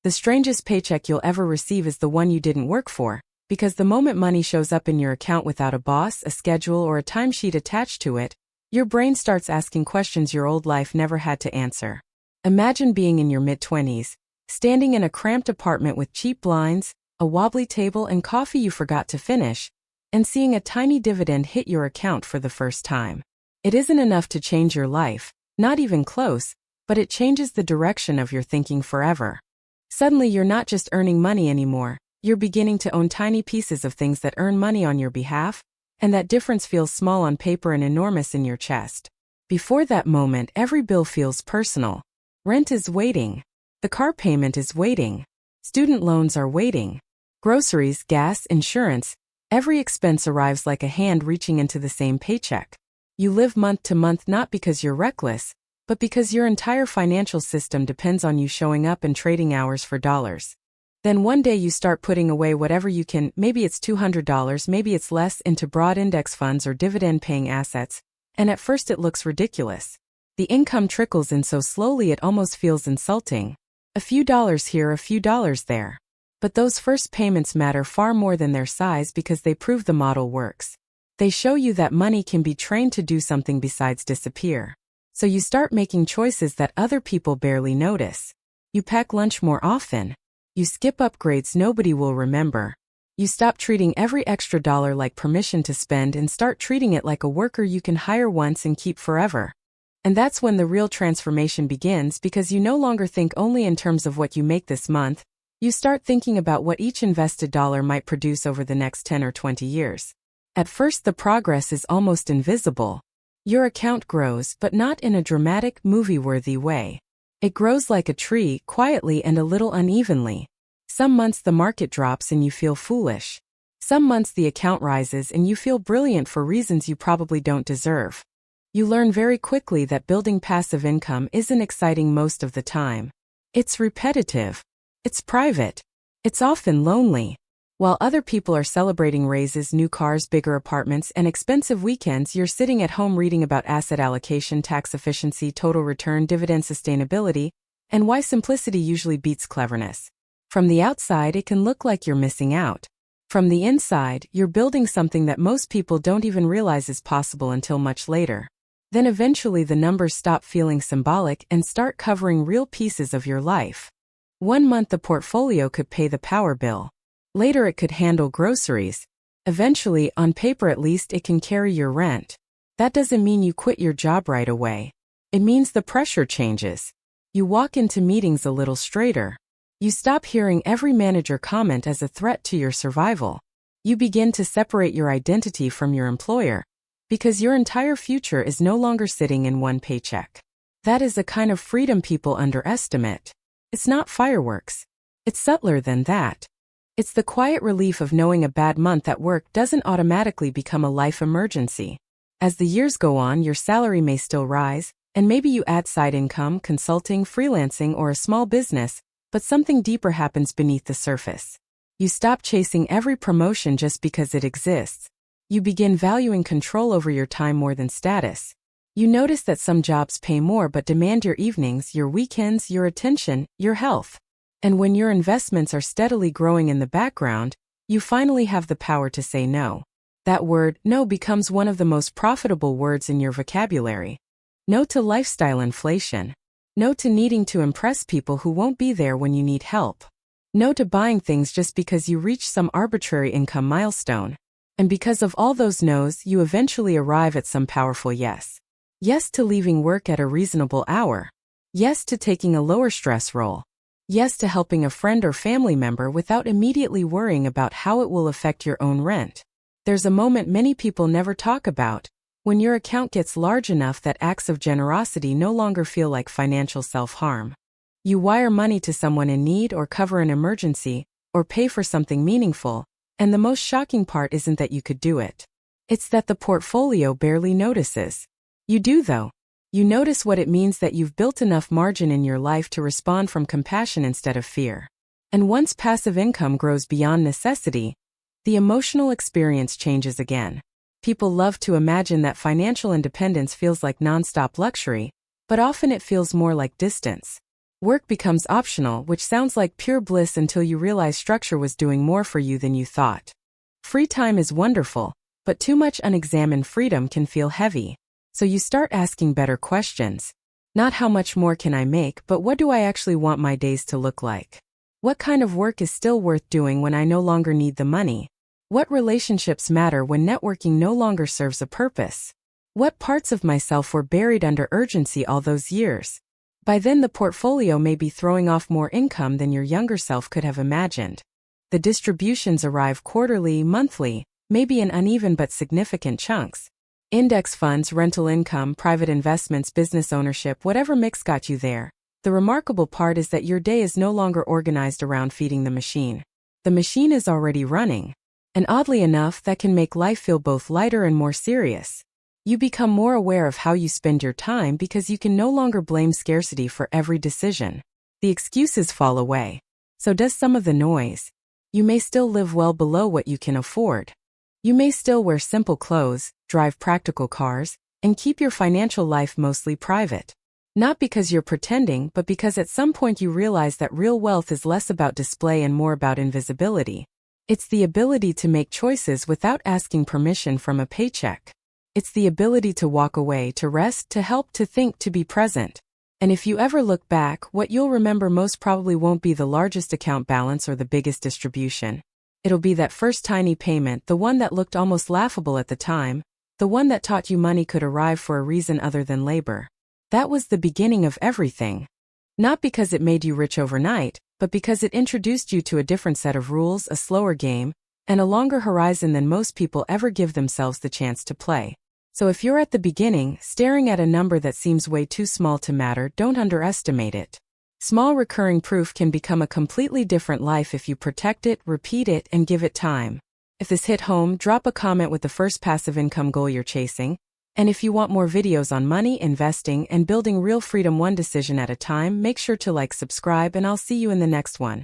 The strangest paycheck you'll ever receive is the one you didn't work for, because the moment money shows up in your account without a boss, a schedule, or a timesheet attached to it, your brain starts asking questions your old life never had to answer. Imagine being in your mid-20s, standing in a cramped apartment with cheap blinds, a wobbly table, and coffee you forgot to finish, and seeing a tiny dividend hit your account for the first time. It isn't enough to change your life, not even close, but it changes the direction of your thinking forever. Suddenly you're not just earning money anymore, you're beginning to own tiny pieces of things that earn money on your behalf, and that difference feels small on paper and enormous in your chest. Before that moment, every bill feels personal. Rent is waiting. The car payment is waiting. Student loans are waiting. Groceries, gas, insurance, every expense arrives like a hand reaching into the same paycheck. You live month to month not because you're reckless, but because your entire financial system depends on you showing up and trading hours for dollars. Then one day you start putting away whatever you can, maybe it's $200, maybe it's less, into broad index funds or dividend-paying assets, and at first it looks ridiculous. The income trickles in so slowly it almost feels insulting. A few dollars here, a few dollars there. But those first payments matter far more than their size because they prove the model works. They show you that money can be trained to do something besides disappear. So you start making choices that other people barely notice. You pack lunch more often. You skip upgrades nobody will remember. You stop treating every extra dollar like permission to spend and start treating it like a worker you can hire once and keep forever. And that's when the real transformation begins, because you no longer think only in terms of what you make this month. You start thinking about what each invested dollar might produce over the next 10 or 20 years. At first the progress is almost invisible. Your account grows, but not in a dramatic, movie-worthy way. It grows like a tree, quietly and a little unevenly. Some months the market drops and you feel foolish. Some months the account rises and you feel brilliant for reasons you probably don't deserve. You learn very quickly that building passive income isn't exciting most of the time. It's repetitive. It's private. It's often lonely. While other people are celebrating raises, new cars, bigger apartments, and expensive weekends, you're sitting at home reading about asset allocation, tax efficiency, total return, dividend sustainability, and why simplicity usually beats cleverness. From the outside, it can look like you're missing out. From the inside, you're building something that most people don't even realize is possible until much later. Then eventually the numbers stop feeling symbolic and start covering real pieces of your life. One month the portfolio could pay the power bill. Later it could handle groceries. Eventually, on paper at least, it can carry your rent. That doesn't mean you quit your job right away. It means the pressure changes. You walk into meetings a little straighter. You stop hearing every manager comment as a threat to your survival. You begin to separate your identity from your employer, because your entire future is no longer sitting in one paycheck. That is a kind of freedom people underestimate. It's not fireworks. It's subtler than that. It's the quiet relief of knowing a bad month at work doesn't automatically become a life emergency. As the years go on, your salary may still rise, and maybe you add side income, consulting, freelancing, or a small business, but something deeper happens beneath the surface. You stop chasing every promotion just because it exists. You begin valuing control over your time more than status. You notice that some jobs pay more but demand your evenings, your weekends, your attention, your health. And when your investments are steadily growing in the background, you finally have the power to say no. That word, no, becomes one of the most profitable words in your vocabulary. No to lifestyle inflation. No to needing to impress people who won't be there when you need help. No to buying things just because you reach some arbitrary income milestone. And because of all those no's, you eventually arrive at some powerful yes. Yes to leaving work at a reasonable hour. Yes to taking a lower stress role. Yes to helping a friend or family member without immediately worrying about how it will affect your own rent. There's a moment many people never talk about, when your account gets large enough that acts of generosity no longer feel like financial self-harm. You wire money to someone in need or cover an emergency, or pay for something meaningful, and the most shocking part isn't that you could do it. It's that the portfolio barely notices. You do though. You notice what it means that you've built enough margin in your life to respond from compassion instead of fear. And once passive income grows beyond necessity, the emotional experience changes again. People love to imagine that financial independence feels like nonstop luxury, but often it feels more like distance. Work becomes optional, which sounds like pure bliss until you realize structure was doing more for you than you thought. Free time is wonderful, but too much unexamined freedom can feel heavy. So you start asking better questions. Not how much more can I make, but what do I actually want my days to look like? What kind of work is still worth doing when I no longer need the money? What relationships matter when networking no longer serves a purpose? What parts of myself were buried under urgency all those years? By then the portfolio may be throwing off more income than your younger self could have imagined. The distributions arrive quarterly, monthly, maybe in uneven but significant chunks. Index funds, rental income, private investments, business ownership, whatever mix got you there. The remarkable part is that your day is no longer organized around feeding the machine. The machine is already running. And oddly enough, that can make life feel both lighter and more serious. You become more aware of how you spend your time because you can no longer blame scarcity for every decision. The excuses fall away. So does some of the noise. You may still live well below what you can afford. You may still wear simple clothes, drive practical cars, and keep your financial life mostly private. Not because you're pretending, but because at some point you realize that real wealth is less about display and more about invisibility. It's the ability to make choices without asking permission from a paycheck. It's the ability to walk away, to rest, to help, to think, to be present. And if you ever look back, what you'll remember most probably won't be the largest account balance or the biggest distribution. It'll be that first tiny payment, the one that looked almost laughable at the time, the one that taught you money could arrive for a reason other than labor. That was the beginning of everything. Not because it made you rich overnight, but because it introduced you to a different set of rules, a slower game, and a longer horizon than most people ever give themselves the chance to play. So if you're at the beginning, staring at a number that seems way too small to matter, don't underestimate it. Small recurring proof can become a completely different life if you protect it, repeat it, and give it time. If this hit home, drop a comment with the first passive income goal you're chasing. And if you want more videos on money, investing, and building real freedom one decision at a time, make sure to like, subscribe, and I'll see you in the next one.